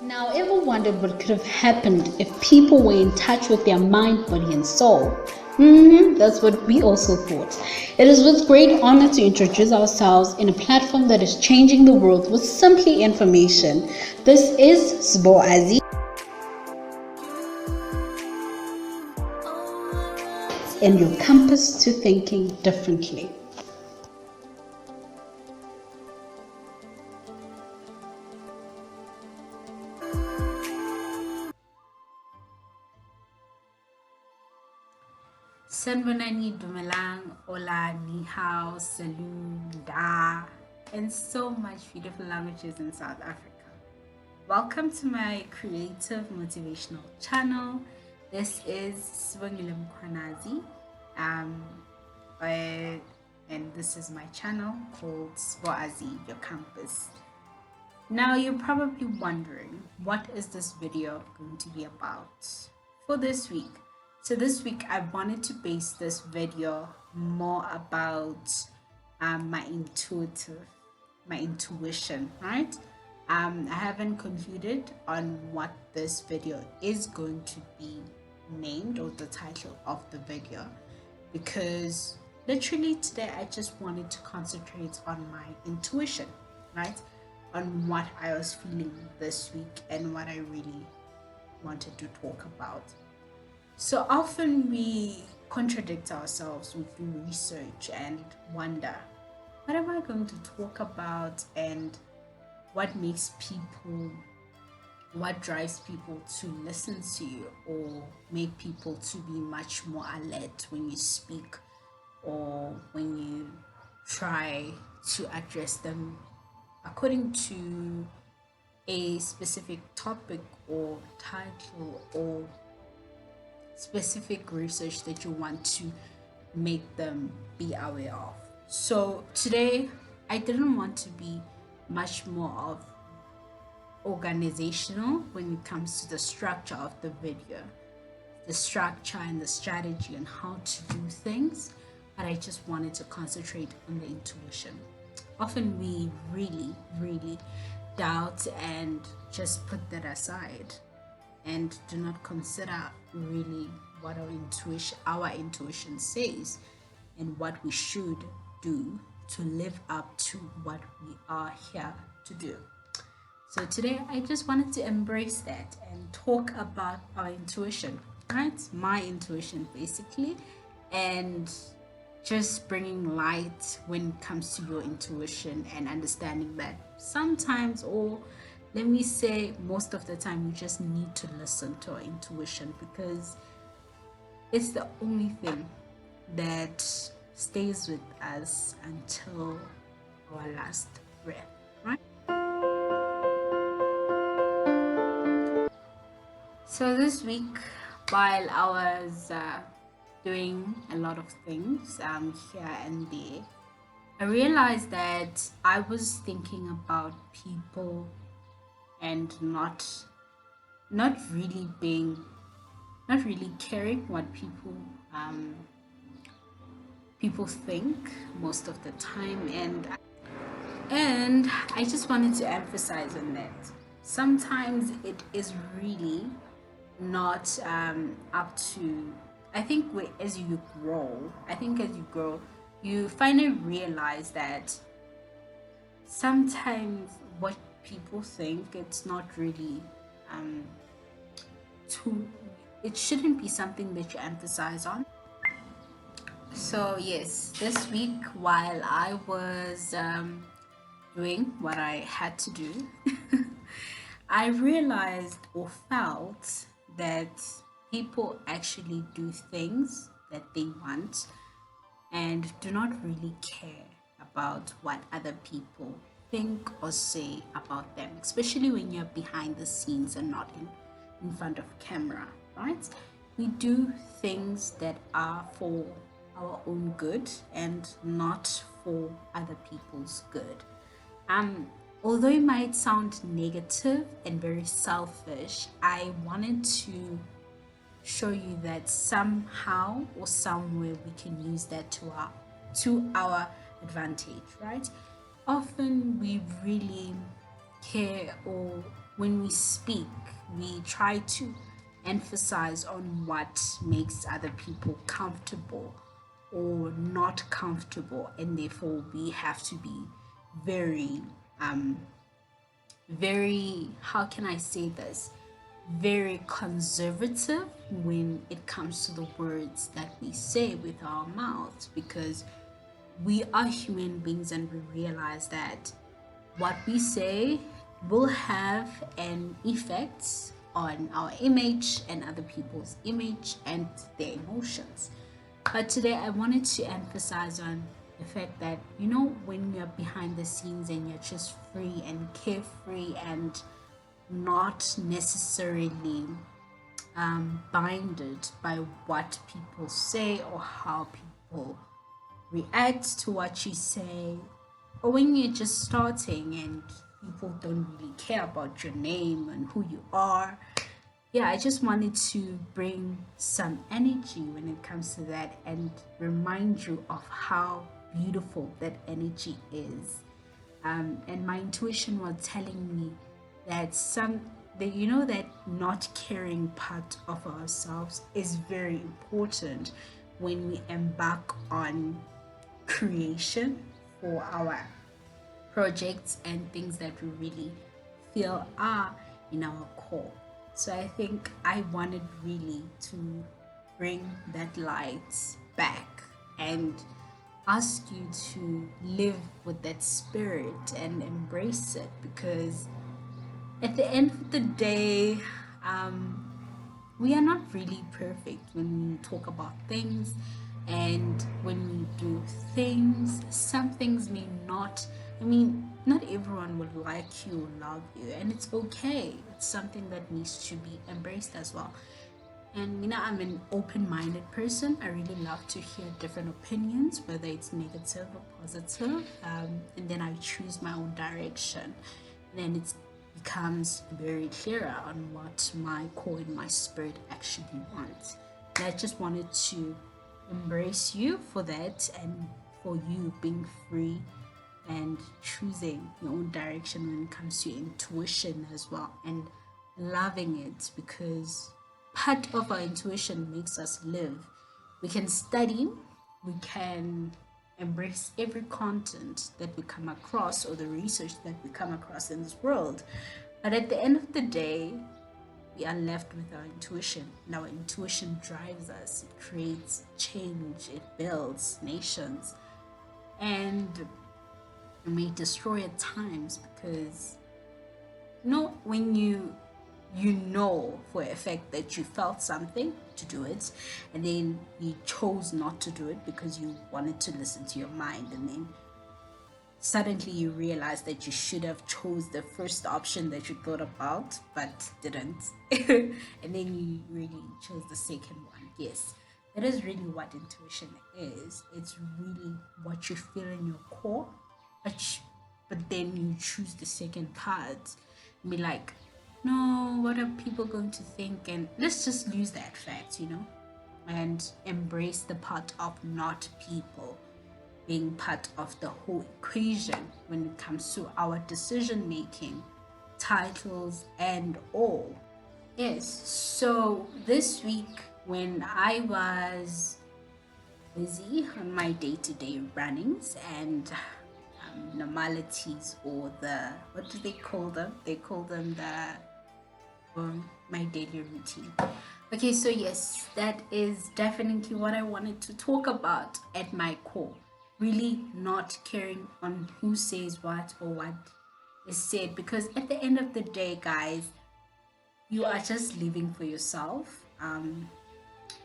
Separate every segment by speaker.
Speaker 1: Now, ever wondered what could have happened if people were in touch with their mind, body, and soul? That's what we also thought. It is with great honor to introduce ourselves in a platform that is changing the world with simply information. This is Sbo'Azi, and your compass to thinking differently.
Speaker 2: Sanbonani Dumelang, Ola, Ni Hao, Salut, Da, and so much beautiful languages in South Africa. Welcome to my creative motivational channel. This is Sbo'Azi, and this is my channel called Sbo'Azi, Your Compass. Now you're probably wondering, what is this video going to be about for this week? So this week I wanted to base this video more about my intuition, right? I haven't concluded on what this video is going to be named, or the title of the video, because literally today I just wanted to concentrate on my intuition, right? On what I was feeling this week and what I really wanted to talk about. So often we contradict ourselves, we do research and wonder, what am I going to talk about, and what drives people to listen to you, or make people to be much more alert when you speak or when you try to address them according to a specific topic or title or specific research that you want to make them be aware of. So today I didn't want to be much more of organizational when it comes to the structure of the video, the structure and the strategy and how to do things, but I just wanted to concentrate on the intuition. Often we really doubt and just put that aside and do not consider really what our intuition says and what we should do to live up to what we are here to do. So today I just wanted to embrace that and talk about our intuition, right? My intuition basically, and just bringing light when it comes to your intuition and understanding that sometimes, or let me say most of the time, we just need to listen to our intuition, because it's the only thing that stays with us until our last breath, right? So this week, while I was doing a lot of things here and there, I realized that I was thinking about people and not really caring what people think most of the time, and I just wanted to emphasize on that. Sometimes it is really not up to, I think as you grow, you finally realize that sometimes what people think, it's not really it shouldn't be something that you emphasize on. So yes, this week while I was doing what I had to do, I realized or felt that people actually do things that they want and do not really care about what other people think or say about them, especially when you're behind the scenes and not in front of camera, right? We do things that are for our own good and not for other people's good. Although it might sound negative and very selfish, I wanted to show you that somehow or somewhere we can use that to our advantage, right? Often we really care, or when we speak, we try to emphasize on what makes other people comfortable or not comfortable, and therefore we have to be very very, how can I say this, very conservative when it comes to the words that we say with our mouths, because we are human beings and we realize that what we say will have an effect on our image and other people's image and their emotions. But today I wanted to emphasize on the fact that, when you're behind the scenes and you're just free and carefree and not necessarily binded by what people say or how people react to what you say, or when you're just starting and people don't really care about your name and who you are. Yeah, I just wanted to bring some energy when it comes to that and remind you of how beautiful that energy is. And my intuition was telling me that that not caring part of ourselves is very important when we embark on creation for our projects and things that we really feel are in our core. So I think I wanted really to bring that light back and ask you to live with that spirit and embrace it, because at the end of the day, um, we are not really perfect when we talk about things, and when we do things, some things may not, not everyone would like you or love you, and it's okay. It's something that needs to be embraced as well. And I'm an open-minded person. I really love to hear different opinions, whether it's negative or positive, and then I choose my own direction. And then it becomes very clearer on what my core and my spirit actually wants. And I just wanted to embrace you for that, and for you being free and choosing your own direction when it comes to intuition as well, and loving it, because part of our intuition makes us live. We can study, we can embrace every content that we come across or the research that we come across in this world. But at the end of the day, we are left with our intuition. And our intuition drives us, it creates change, it builds nations. And it may destroy at times, because when you know for a fact that you felt something to do it, and then you chose not to do it because you wanted to listen to your mind, and then suddenly you realize that you should have chose the first option that you thought about but didn't, and then you really chose the second one. Yes, that is really what intuition is. It's really what you feel in your core, but then you choose the second part and be like, no, what are people going to think? And let's just lose that fact, and embrace the part of not people being part of the whole equation when it comes to our decision making, titles, and all. Yes, so this week when I was busy on my day to day runnings and normalities, or what do they call them? They call them my daily routine. Okay, so yes, that is definitely what I wanted to talk about at my core. Really not caring on who says what or what is said, because at the end of the day, guys, you are just living for yourself.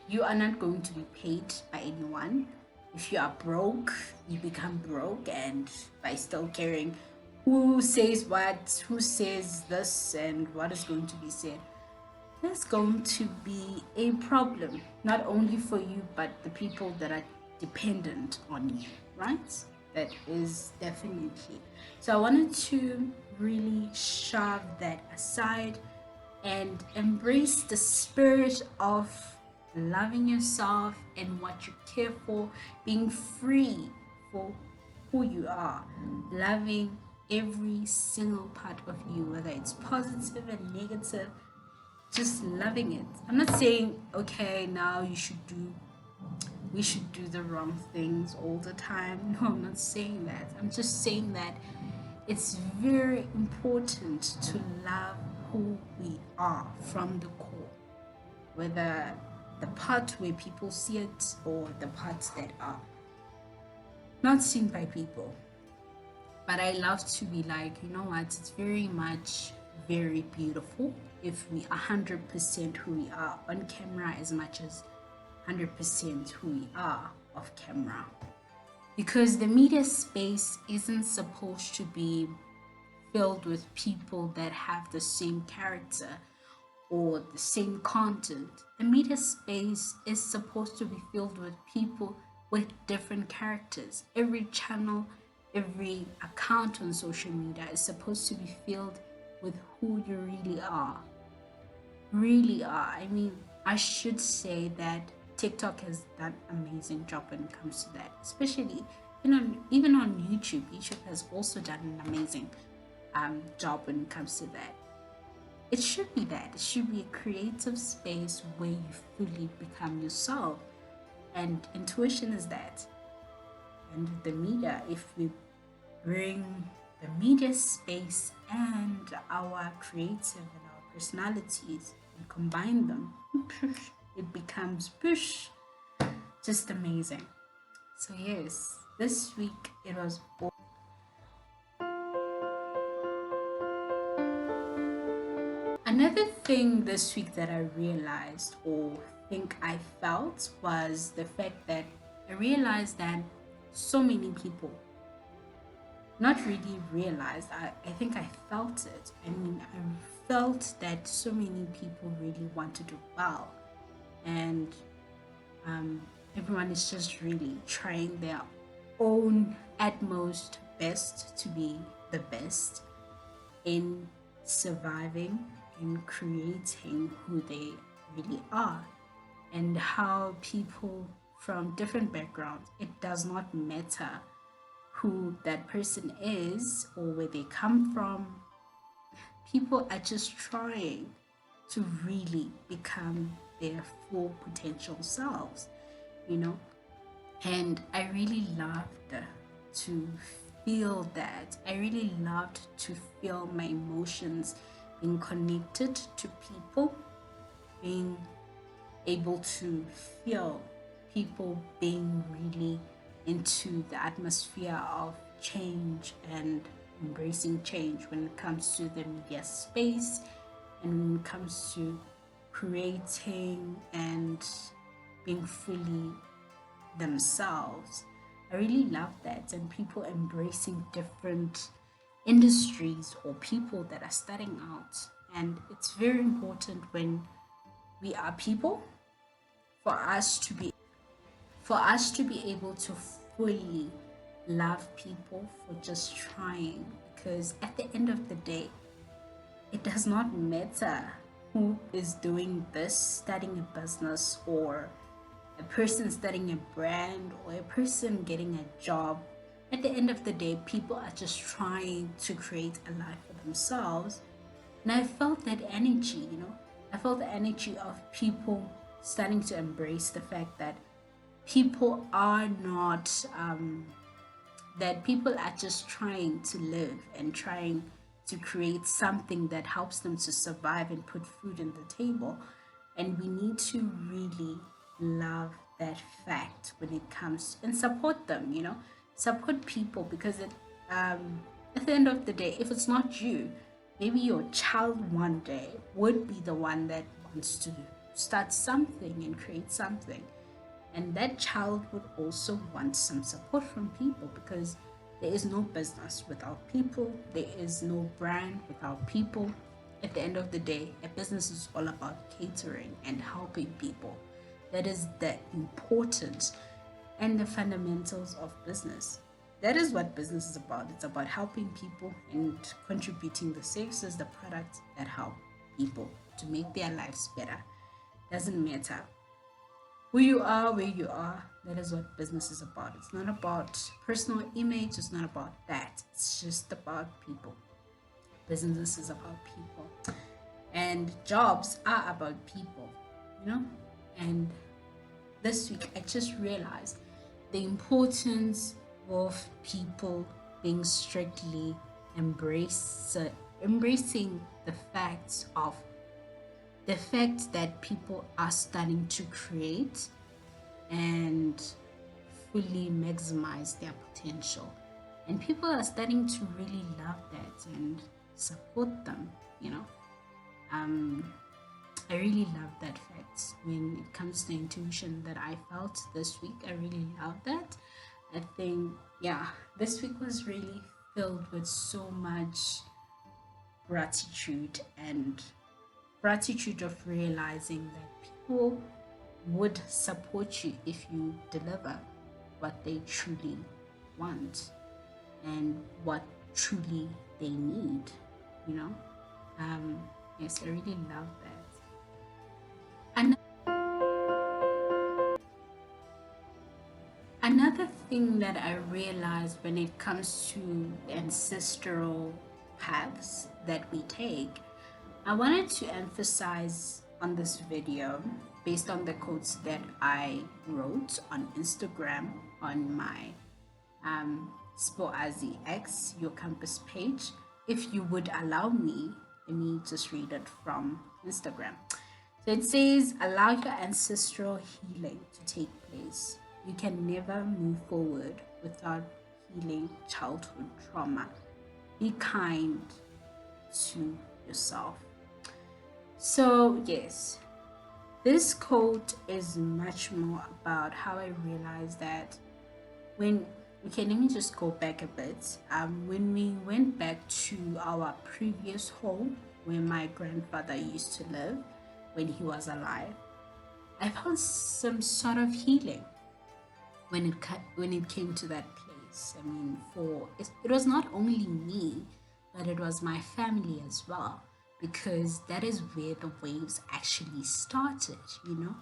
Speaker 2: You are not going to be paid by anyone. If you are broke, you become broke, and by still caring who says what, who says this, and what is going to be said, there's going to be a problem, not only for you, but the people that are dependent on you, right? That is definitely. So I wanted to really shove that aside and embrace the spirit of loving yourself and what you care for, being free for who you are, loving every single part of you, whether it's positive and negative, just loving it. I'm not saying, okay, now we should do the wrong things all the time. No, I'm not saying that. I'm just saying that it's very important to love who we are from the core, whether the part where people see it or the parts that are not seen by people. But I love to be like, you know what, it's very much very beautiful if we 100% who we are on camera as much as 100% who we are off camera. Because the media space isn't supposed to be filled with people that have the same character or the same content. The media space is supposed to be filled with people with different characters. Every channel, every account on social media is supposed to be filled with who you really are. Really are. I mean, I should say that TikTok has done an amazing job when it comes to that, especially even on YouTube. YouTube has also done an amazing job when it comes to that. It should be that. It should be a creative space where you fully become yourself. And intuition is that. And the media, if we bring the media space and our creative and our personalities and combine them, it becomes just amazing. So yes, this week it was another thing this week that I realized or think I felt was the fact that I realized that so many people, not really realized, I think I felt it. I mean, I felt that so many people really want to do well. And everyone is just really trying their own utmost best to be the best in surviving, in creating who they really are, and how people from different backgrounds, it does not matter who that person is or where they come from, people are just trying to really become their full potential selves, you know. And I really loved to feel that. I really loved to feel my emotions being connected to people, being able to feel people being really into the atmosphere of change and embracing change when it comes to the media space and when it comes to creating and being fully themselves. I really love that, and people embracing different industries or people that are starting out. And it's very important when we are people for us to be able to fully love people for just trying, because at the end of the day it does not matter who is doing this, starting a business, or a person starting a brand, or a person getting a job. At the end of the day, people are just trying to create a life for themselves. And I felt that energy, I felt the energy of people starting to embrace the fact that people are not, that people are just trying to live and trying to create something that helps them to survive and put food on the table. And we need to really love that fact when it comes and support them, support people, because at the end of the day, if it's not you, maybe your child one day would be the one that wants to start something and create something. And that child would also want some support from people, because there is no business without people. There is no brand without people. At the end of the day, a business is all about catering and helping people. That is the importance and the fundamentals of business. That is what business is about. It's about helping people and contributing the services, the products that help people to make their lives better. Doesn't matter who you are, where you are. That is what business is about. It's not about personal image, it's not about that. It's just about people. Business is about people. And jobs are about people, you know? And this week I just realized the importance of people being strictly embracing the fact that people are starting to create and fully maximize their potential. And people are starting to really love that and support them, you know. Um, I really love that fact when it comes to intuition that I felt this week. I really love that. I think, yeah, this week was really filled with so much gratitude and gratitude of realizing that people would support you if you deliver what they truly want and what truly they need, you know? Um, yes, I really love that. And another thing that I realized when it comes to ancestral paths that we take, I wanted to emphasize on this video based on the quotes that I wrote on Instagram on my Sbo'Azi X, your campus page. If you would allow me, let me just read it from Instagram. So it says, allow your ancestral healing to take place. You can never move forward without healing childhood trauma. Be kind to yourself. So, yes, this quote is much more about how I realized that when, okay, let me just go back a bit. When we went back to our previous home where my grandfather used to live when he was alive, I found some sort of healing when it came to that place. I mean, it was not only me, but it was my family as well, because that is where the waves actually started, you know.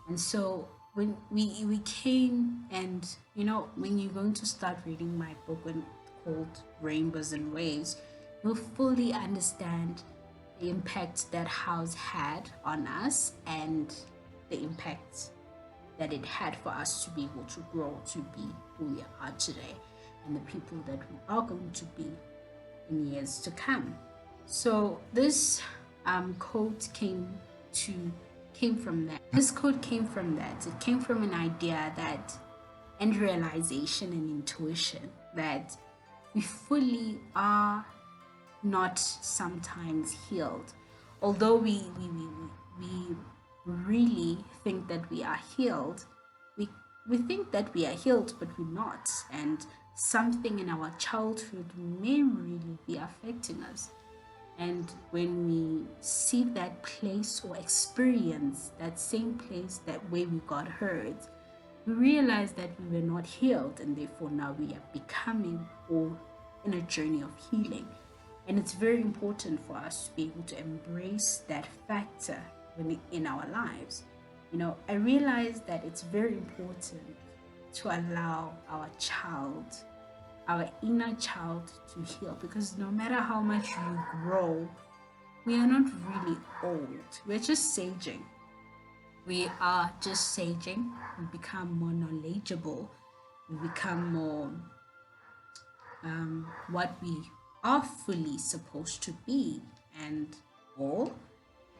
Speaker 2: And so when we came, and you know, when you're going to start reading my book called Rainbows and Waves, you'll fully understand the impact that house had on us and the impact that it had for us to be able to grow to be who we are today and the people that we are going to be in years to come. So this quote came from that. This quote came from that. It came from an idea that and realization and intuition that we fully are not sometimes healed. Although we really think that we are healed, we, we think that we are healed, but we're not. And something in our childhood may really be affecting us. And when we see that place or experience that same place that where we got hurt, we realize that we were not healed, and therefore now we are becoming or in a journey of healing. And it's very important for us to be able to embrace that factor in our lives. You know, I realize that it's very important to allow our inner child to heal, because no matter how much we grow, we are not really old. We're just saging. We are just saging. We become more knowledgeable. We become more what we are fully supposed to be and all.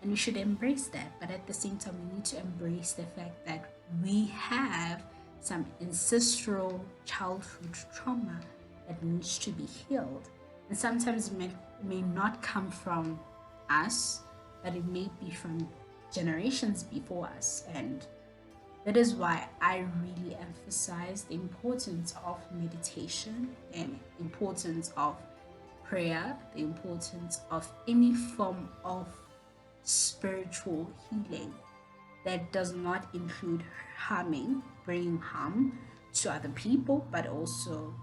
Speaker 2: And we should embrace that. But at the same time, we need to embrace the fact that we have some ancestral childhood trauma that needs to be healed. And sometimes may not come from us, but it may be from generations before us. And that is why I really emphasize the importance of meditation and importance of prayer, the importance of any form of spiritual healing that does not include bringing harm to other people, but also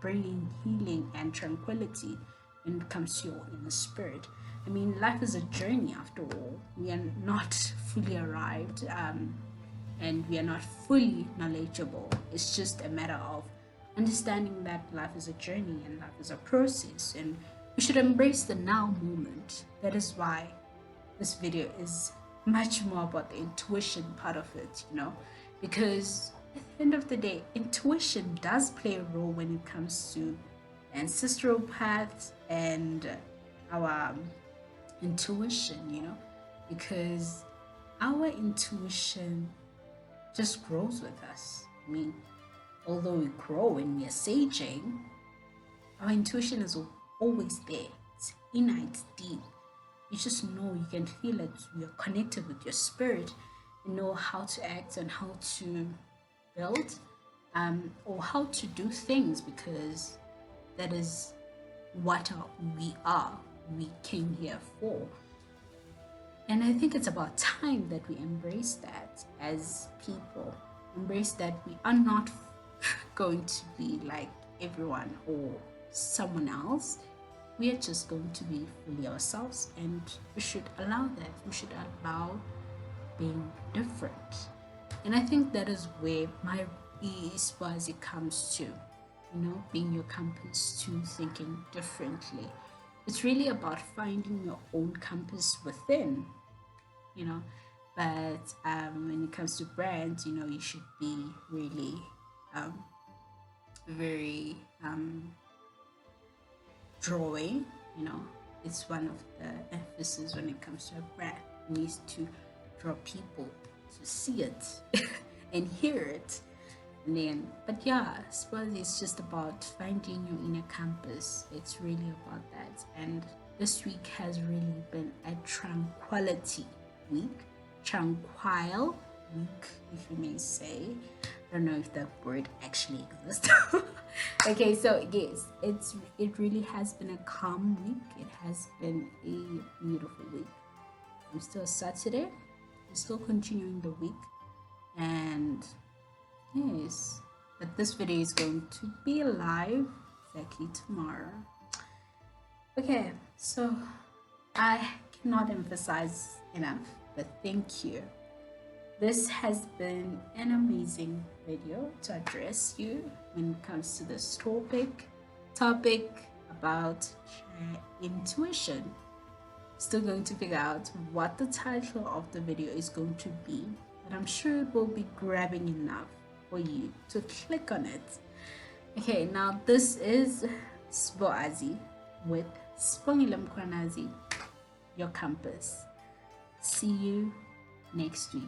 Speaker 2: bringing healing and tranquility when it comes to your inner spirit. I mean, life is a journey after all. We are not fully arrived. and we are not fully knowledgeable. It's just a matter of understanding that life is a journey and life is a process, and we should embrace the now moment. That is why this video is much more about the intuition part of it, because at the end of the day, intuition does play a role when it comes to ancestral paths and our intuition, because our intuition just grows with us. I mean, although we grow and we are saging, our intuition is always there. It's innate, it's deep. You just know, you can feel it. You're connected with your spirit. You know how to act and how to build, or how to do things, because that is what we are. We came here for. And I think it's about time that we embrace that as people. Embrace that we are not going to be like everyone or someone else. We are just going to be fully ourselves, and we should allow that. We should allow being different. And I think that is where my Sbo'Azi comes to, being your compass to thinking differently. It's really about finding your own compass within, but when it comes to brands, you should be really very drawing. It's one of the emphasis when it comes to a brand. It needs to draw people to see it and hear it. And then, but yeah, Sbo'Azi is just about finding your inner compass. It's really about that. And this week has really been a tranquility week, tranquil week, if you may say. I don't know if that word actually exists. Okay, so yes, it really has been a calm week. It has been a beautiful week. I'm still Saturday. I'm still continuing the week, and yes, but this video is going to be live exactly tomorrow. Okay, so I cannot emphasize enough, but thank you. This has been an amazing video to address you when it comes to this topic about intuition. Still going to figure out what the title of the video is going to be, but I'm sure it will be grabbing enough for you to click on it. Okay, now this is Sbo'Azi with Sbo'Azi, your compass. See you next week.